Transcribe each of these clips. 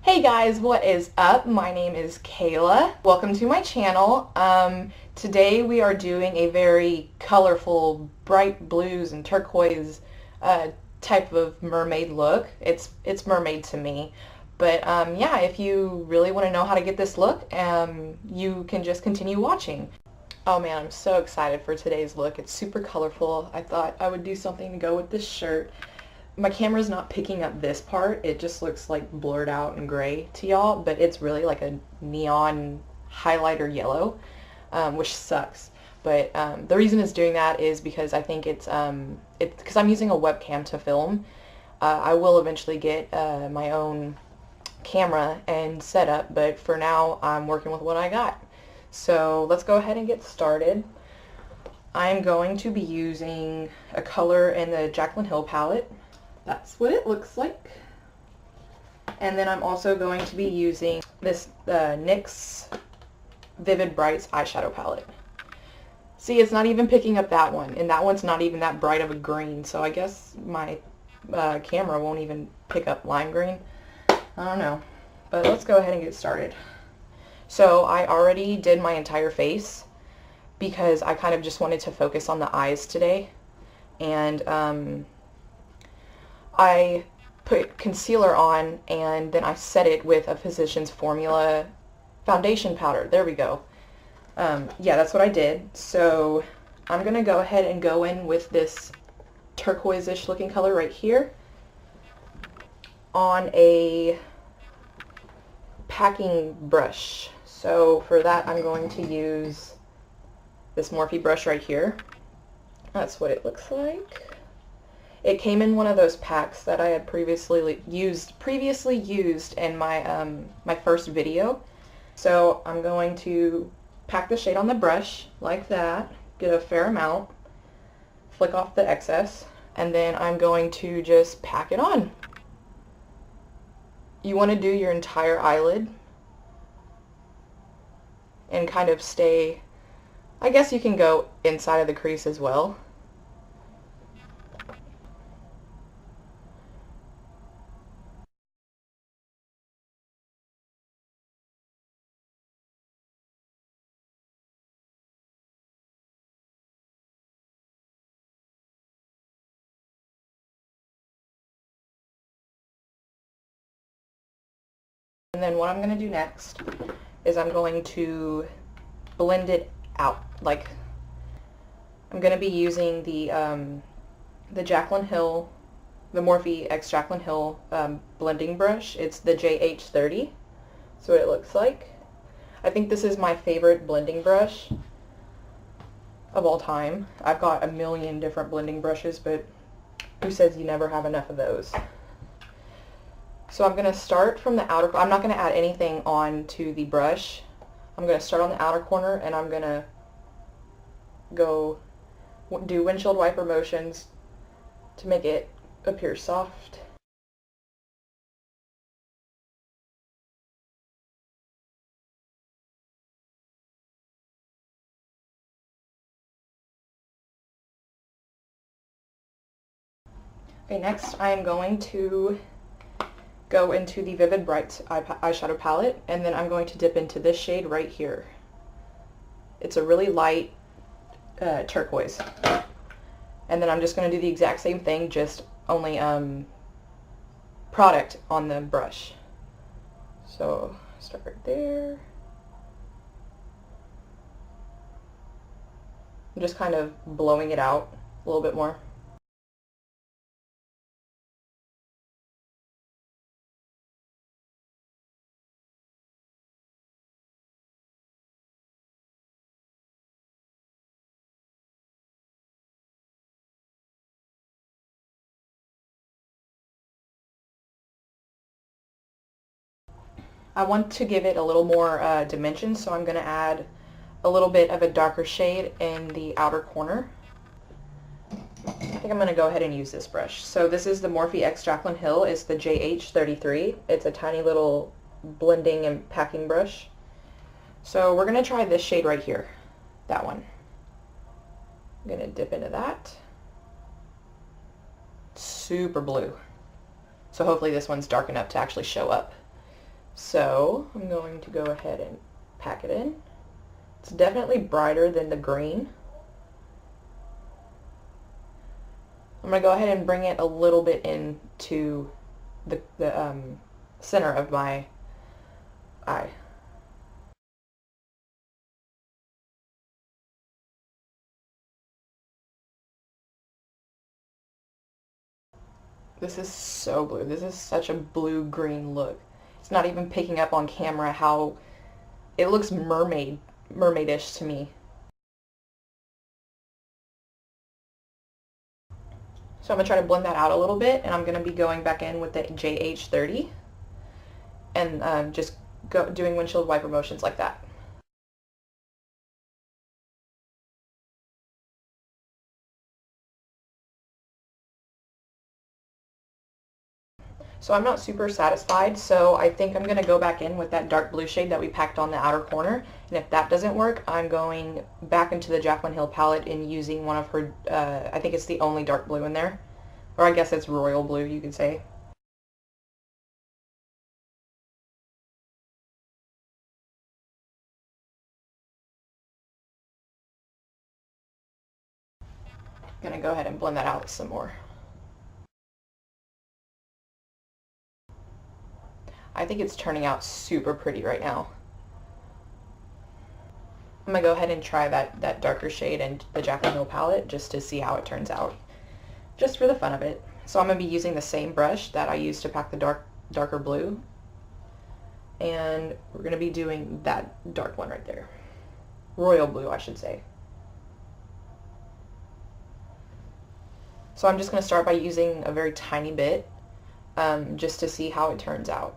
Hey guys, what is up? My name is Kayla. Welcome to my channel. Today we are doing a very colorful, bright blues and turquoise type of mermaid look. It's mermaid to me. But yeah, if you really want to know how to get this look, you can just continue watching. Oh man, I'm so excited for today's look. It's super colorful. I thought I would do something to go with this shirt. My camera's not picking up this part. It just looks like blurred out and gray to y'all, but it's really like a neon highlighter yellow, which sucks. But the reason it's doing that is because I think it's because I'm using a webcam to film. I will eventually get my own camera and setup, but for now I'm working with what I got. So let's go ahead and get started. I'm going to be using a color in the Jaclyn Hill palette. That's what it looks like. And then I'm also going to be using this NYX Vivid Brights eyeshadow palette. See, it's not even picking up that one, and that one's not even that bright of a green, so I guess my camera won't even pick up lime green. I don't know, but let's go ahead and get started. So I already did my entire face because I kind of just wanted to focus on the eyes today, and I put concealer on and then I set it with a Physicians Formula foundation powder. There we go. Yeah, that's what I did. So I'm going to go ahead and go in with this turquoise-ish looking color right here on a packing brush. So for that I'm going to use this Morphe brush right here. That's what it looks like. It came in one of those packs that I had previously used in my my first video. So I'm going to pack the shade on the brush like that, get a fair amount, flick off the excess, and then I'm going to just pack it on. You want to do your entire eyelid and kind of stay, I guess you can go inside of the crease as well. And then what I'm going to do next is I'm going to blend it out. Like, I'm going to be using the Jaclyn Hill, the Morphe X Jaclyn Hill blending brush. It's the JH30. That's what it looks like. I think this is my favorite blending brush of all time. I've got a million different blending brushes, but who says you never have enough of those? So I'm going to start from the outer, I'm not going to add anything on to the brush. I'm going to start on the outer corner and I'm going to go do windshield wiper motions to make it appear soft. Okay, next I am going to go into the Vivid Brights eyeshadow palette, and then I'm going to dip into this shade right here. It's a really light turquoise. And then I'm just going to do the exact same thing, just only product on the brush. So start right there. I'm just kind of blowing it out a little bit more. I want to give it a little more dimension, so I'm going to add a little bit of a darker shade in the outer corner. I think I'm going to go ahead and use this brush. So this is the Morphe X Jaclyn Hill. It's the JH33. It's a tiny little blending and packing brush. So we're going to try this shade right here, that one. I'm going to dip into that. Super blue. So hopefully this one's dark enough to actually show up. So I'm going to go ahead and pack it in. It's definitely brighter than the green. I'm going to go ahead and bring it a little bit into the center of my eye. This is so blue. This is such a blue-green look. It's not even picking up on camera how it looks mermaidish to me. So I'm going to try to blend that out a little bit, and I'm going to be going back in with the JH30 and just doing windshield wiper motions like that. So I'm not super satisfied, so I think I'm going to go back in with that dark blue shade that we packed on the outer corner, and if that doesn't work, I'm going back into the Jaclyn Hill palette and using one of her, I think it's the only dark blue in there, or I guess it's royal blue, you could say. I'm going to go ahead and blend that out some more. I think it's turning out super pretty right now. I'm going to go ahead and try that darker shade in the Jaclyn Hill palette just to see how it turns out, just for the fun of it. So I'm going to be using the same brush that I used to pack the darker blue, and we're going to be doing that dark one right there. Royal blue, I should say. So I'm just going to start by using a very tiny bit just to see how it turns out.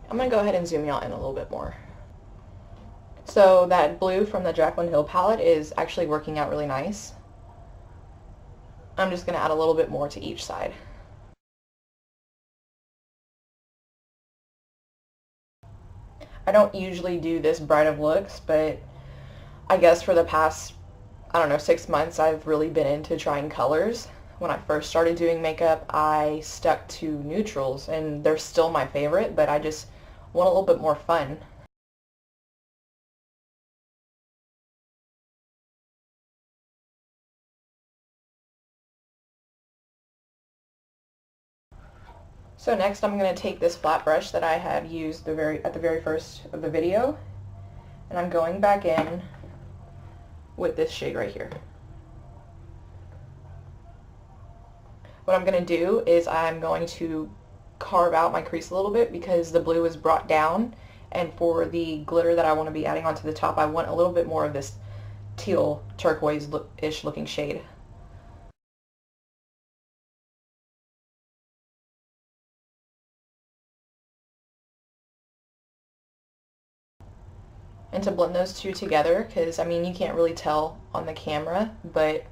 I'm going to go ahead and zoom you out in a little bit more. So that blue from the Jaclyn Hill palette is actually working out really nice. I'm just going to add a little bit more to each side. I don't usually do this bright of looks, but I guess for the past, I don't know, 6 months I've really been into trying colors. When I first started doing makeup, I stuck to neutrals, and they're still my favorite, but I just want a little bit more fun. So next I'm going to take this flat brush that I had used at the very first of the video, and I'm going back in with this shade right here. What I'm going to do is I'm going to carve out my crease a little bit because the blue is brought down, and for the glitter that I want to be adding onto the top, I want a little bit more of this teal turquoise-ish looking shade. And to blend those two together, because I mean you can't really tell on the camera, but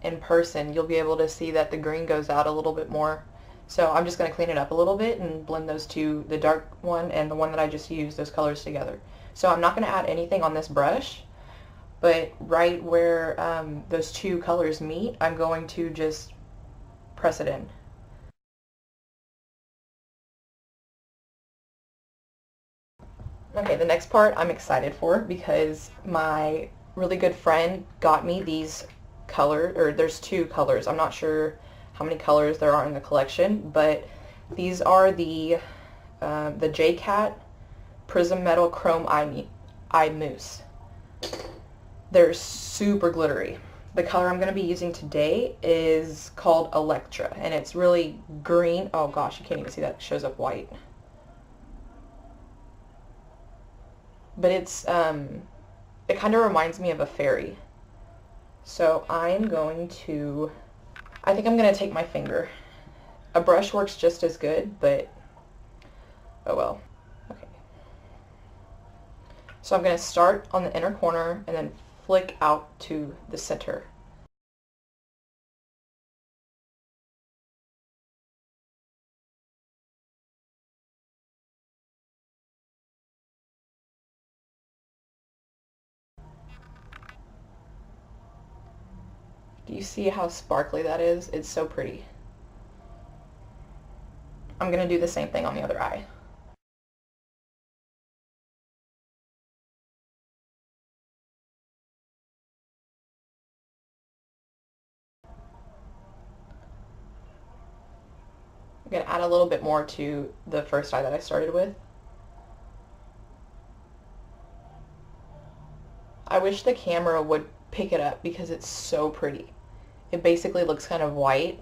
in person you'll be able to see that the green goes out a little bit more. So I'm just going to clean it up a little bit and blend those two, the dark one and the one that I just used, those colors together. So I'm not going to add anything on this brush, but right where those two colors meet, I'm going to just press it in. Okay, the next part I'm excited for because my really good friend got me these colors, or there's two colors. I'm not sure how many colors there are in the collection, but these are the JCat Pris-Metal Chrome Eye Mousse. They're super glittery. The color I'm going to be using today is called Electra, and it's really green. Oh gosh, you can't even see that. It shows up white. But it's, it kind of reminds me of a fairy. So I'm going to, I think I'm going to take my finger. A brush works just as good, but oh well. Okay. So I'm going to start on the inner corner and then flick out to the center. Do you see how sparkly that is? It's so pretty. I'm going to do the same thing on the other eye. I'm going to add a little bit more to the first eye that I started with. I wish the camera would pick it up because it's so pretty. It basically looks kind of white.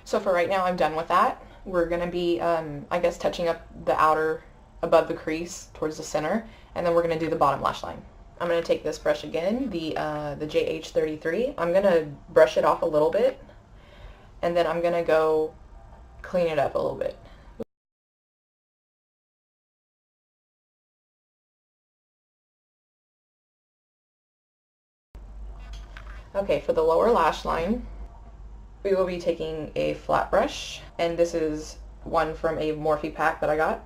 So for right now, I'm done with that. We're going to be, I guess, touching up the outer above the crease towards the center, and then we're going to do the bottom lash line. I'm going to take this brush again, the JH33. I'm going to brush it off a little bit, and then I'm going to go clean it up a little bit. Okay, for the lower lash line, we will be taking a flat brush, and this is one from a Morphe pack that I got.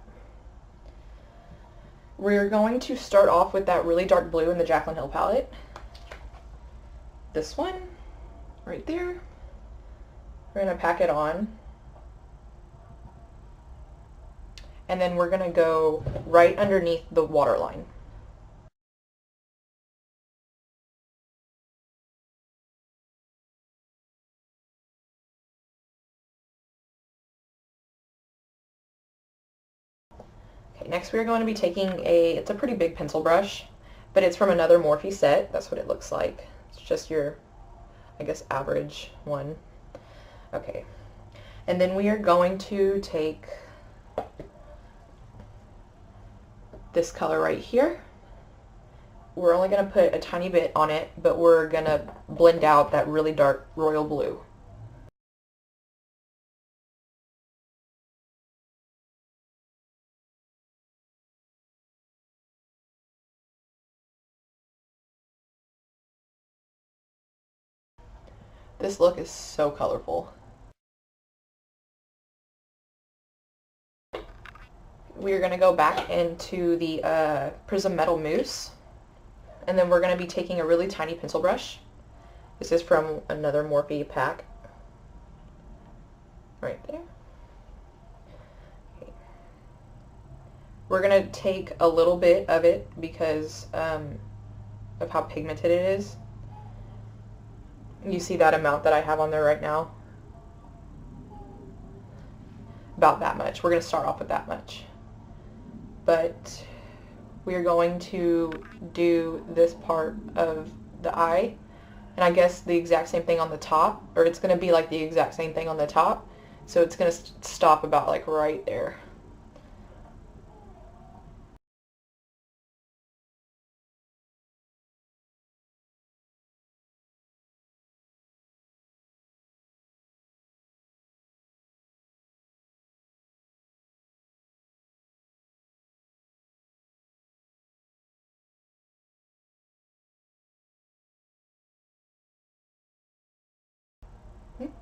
We're going to start off with that really dark blue in the Jaclyn Hill palette. This one, right there. We're going to pack it on. And then we're going to go right underneath the waterline. Okay, next we're going to be taking it's a pretty big pencil brush, but it's from another Morphe set. That's what it looks like. It's just your, I guess, average one. Okay, and then we are going to take this color right here. We're only going to put a tiny bit on it, but we're going to blend out that really dark royal blue. This look is so colorful. We're going to go back into the Pris-Metal Mousse, and then we're going to be taking a really tiny pencil brush. This is from another Morphe pack. Right there. Okay. We're going to take a little bit of it because of how pigmented it is. You see that amount that I have on there right now? About that much. We're going to start off with that much. But we're going to do this part of the eye, and I guess the exact same thing on the top, or it's going to be like the exact same thing on the top, so it's going to stop about like right there.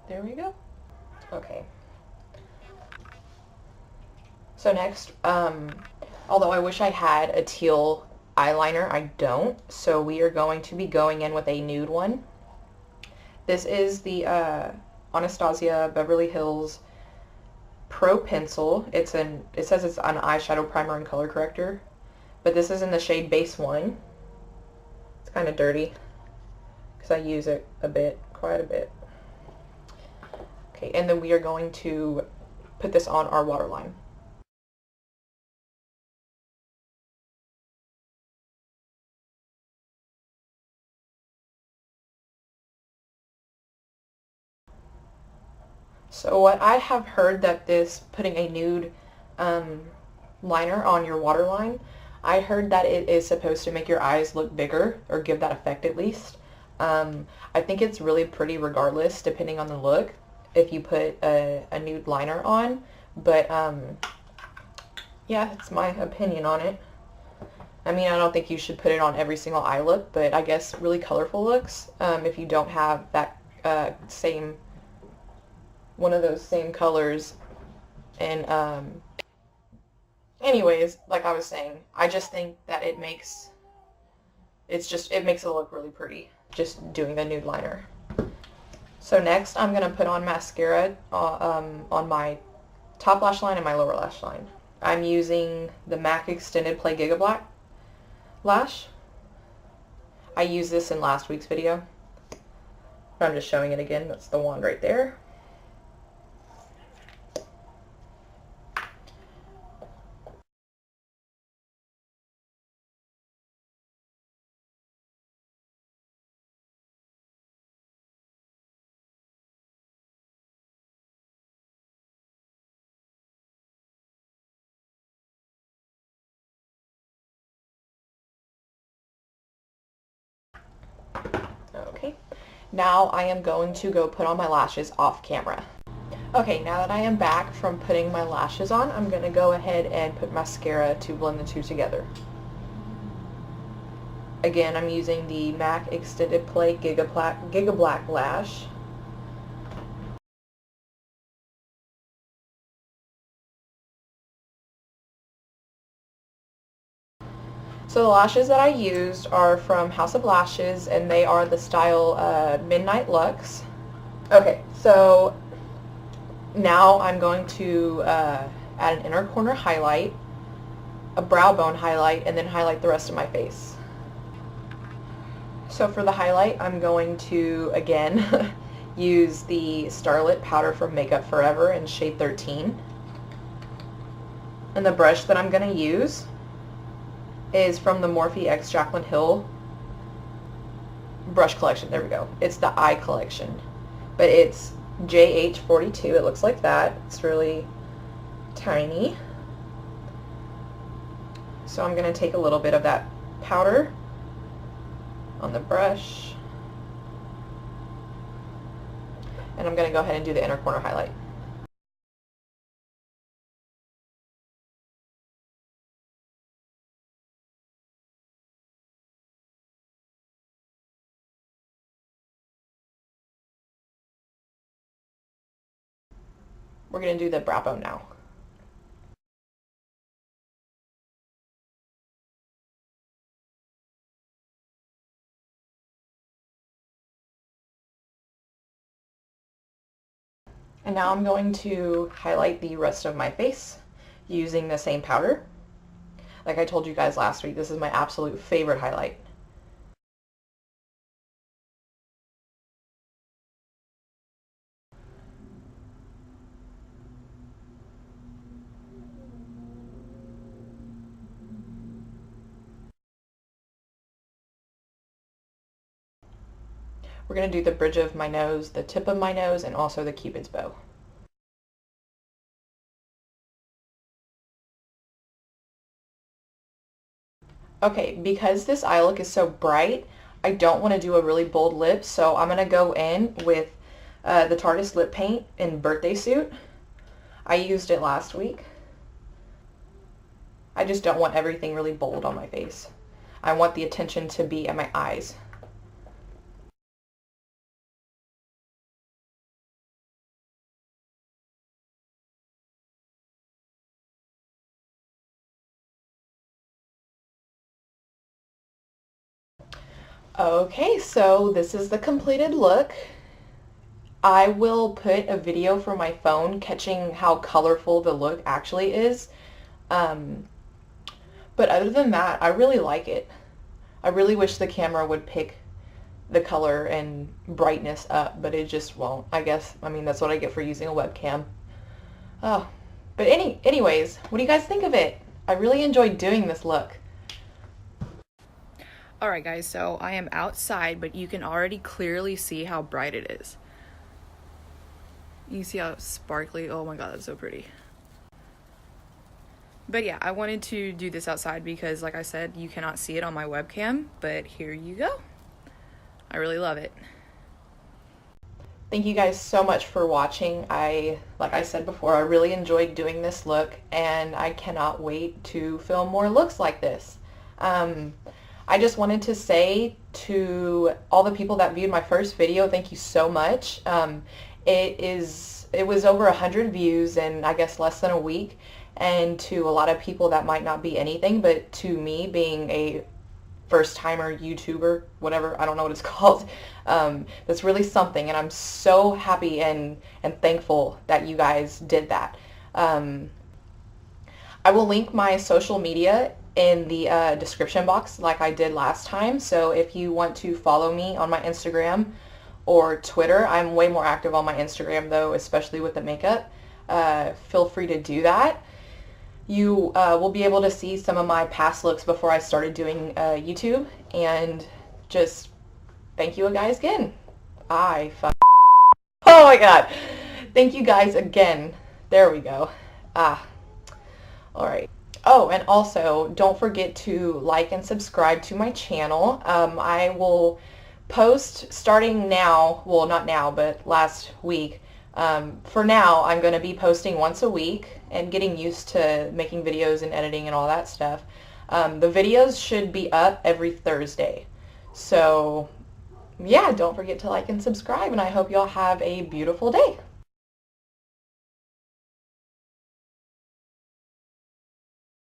There we go. Okay. So next, although I wish I had a teal eyeliner, I don't. So we are going to be going in with a nude one. This is the Anastasia Beverly Hills Pro Pencil. It says it's an eyeshadow primer and color corrector, but this is in the shade Base 1. It's kind of dirty because I use it quite a bit. Okay, and then we are going to put this on our waterline. So what I have heard that putting a nude liner on your waterline, I heard that it is supposed to make your eyes look bigger, or give that effect at least. I think it's really pretty regardless, depending on the look. if you put a nude liner on, but yeah, that's my opinion on it. I mean, I don't think you should put it on every single eye look, but I guess really colorful looks, if you don't have that one of those same colors. And anyways, like I was saying, I just think that it makes it look really pretty, just doing the nude liner. So next, I'm going to put on mascara on my top lash line and my lower lash line. I'm using the MAC Extended Play GigiBlack lash. I used this in last week's video, but I'm just showing it again. That's the wand right there. Okay, now I am going to go put on my lashes off camera. Okay, now that I am back from putting my lashes on, I'm going to go ahead and put mascara to blend the two together. Again, I'm using the MAC Extended Play GigiBlack Lash. So the lashes that I used are from House of Lashes, and they are the style Midnight Luxe. Okay, so now I'm going to add an inner corner highlight, a brow bone highlight, and then highlight the rest of my face. So for the highlight, I'm going to, again, use the Starlit powder from Makeup Forever in shade 13. And the brush that I'm going to use is from the Morphe x Jaclyn Hill brush collection. There we go. It's the eye collection, but it's JH42. It looks like that. It's really tiny. So I'm going to take a little bit of that powder on the brush, and I'm going to go ahead and do the inner corner highlight. We're going to do the brow bone now. And now I'm going to highlight the rest of my face using the same powder. Like I told you guys last week, this is my absolute favorite highlight. We're going to do the bridge of my nose, the tip of my nose, and also the Cupid's bow. Okay, because this eye look is so bright, I don't want to do a really bold lip, so I'm going to go in with the Tarte's lip paint in Birthday Suit. I used it last week. I just don't want everything really bold on my face. I want the attention to be at my eyes. Okay, so this is the completed look. I will put a video from my phone catching how colorful the look actually is. But other than that, I really like it. I really wish the camera would pick the color and brightness up, but it just won't. I guess, I mean, that's what I get for using a webcam. Oh, but anyways, what do you guys think of it? I really enjoyed doing this look. Alright guys, so I am outside, but you can already clearly see how bright it is. You can see how sparkly, oh my god, that's so pretty. But yeah, I wanted to do this outside because, like I said, you cannot see it on my webcam, but here you go. I really love it. Thank you guys so much for watching. Like I said before, I really enjoyed doing this look, and I cannot wait to film more looks like this. I just wanted to say to all the people that viewed my first video, thank you so much. It was over 100 views in, I guess, less than a week, and to a lot of people that might not be anything, but to me, being a first-timer YouTuber, whatever, I don't know what it's called, that's really something, and I'm so happy and thankful that you guys did that. I will link my social media in the description box like I did last time, so if you want to follow me on my Instagram or Twitter, I'm way more active on my Instagram though, especially with the makeup, feel free to do that. You will be able to see some of my past looks before I started doing YouTube, and just thank you guys again. Oh my god. Thank you guys again. There we go. Alright. Oh, and also, don't forget to like and subscribe to my channel. I will post starting now, well, not now, but last week. For now, I'm going to be posting once a week and getting used to making videos and editing and all that stuff. The videos should be up every Thursday. So, yeah, don't forget to like and subscribe, and I hope y'all have a beautiful day.